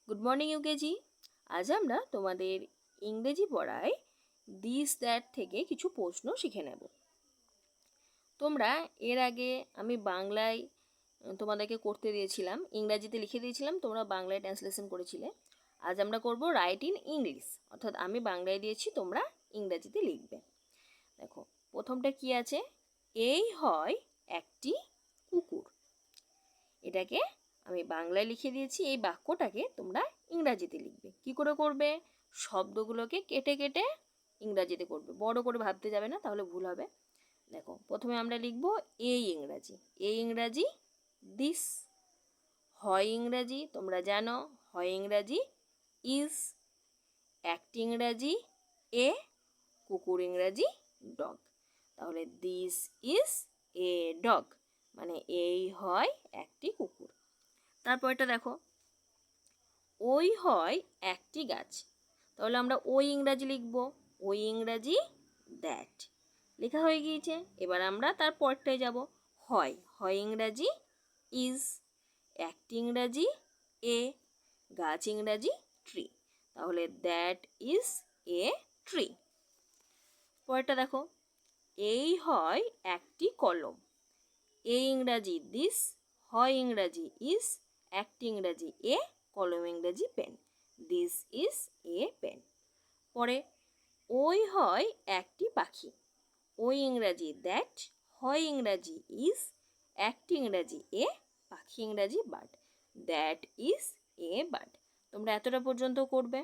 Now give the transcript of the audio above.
Good morning UKG. আজ আমরা তোমাদের ইংরেজি পড়ায় দিস দ্যাট থেকে কিছু প্রশ্ন শিখে নেব। তোমরা এর আগে আমি বাংলায় তোমাদেরকে করতে দিয়েছিলাম, ইংরাজিতে লিখে দিয়েছিলাম, তোমরা বাংলায় ট্রান্সলেশন করেছিলে। আজ আমরা করব রাইট ইন ইংলিশ, অর্থাৎ আমি বাংলায় দিয়েছি, তোমরা ইংরাজিতে লিখবে। দেখো প্রথমটা কি আছে, এই হয় একটি কুকুর। এটাকে আমি বাংলায় লিখে দিয়েছি, এই বাক্যটাকে তোমরা ইংরাজিতে লিখবে। কি করে করবে? শব্দগুলোকে কেটে কেটে ইংরাজিতে করবে, বড় করে ভাবতে যাবে না, তাহলে ভুল হবে। দেখো প্রথমে আমরা লিখব এই ইংরাজি, এই ইংরাজি দিস। হয় ইংরাজি তোমরা জানো, হয় ইংরাজি ইজ, একটি ইংরাজি এ, কুকুর ইংরাজি ডগ। তাহলে দিস ইজ এ ডগ, মানে এই হয় একটি কুকুর। তারপরটা দেখো, ওই হয় একটি গাছ। তাহলে আমরা ওই ইংরাজি লিখব, ওই ইংরাজি দ্যাট। লেখা হয়ে গিয়েছে। এবার আমরা তার পরটায় যাব। হয়, হয় ইংরাজি ইজ, একটি ইংরাজি এ, গাছ ইংরাজি ট্রি। তাহলে দ্যাট ইজ এ ট্রি। পরেরটা দেখো, এই হয় একটি কলম। এই ইংরাজি দিস, হয় ইংরাজি ইজ, একটি ইংরাজি এ, কলম ইংরাজি pen. This is a pen. পরে ওই হয় একটি পাখি। ওই ইংরাজি দ্যাট, হয় ইংরাজি ইজ, একটি ইংরাজি এ, পাখি ইংরাজি bird. That is a bird. তোমরা এতটা পর্যন্ত করবে।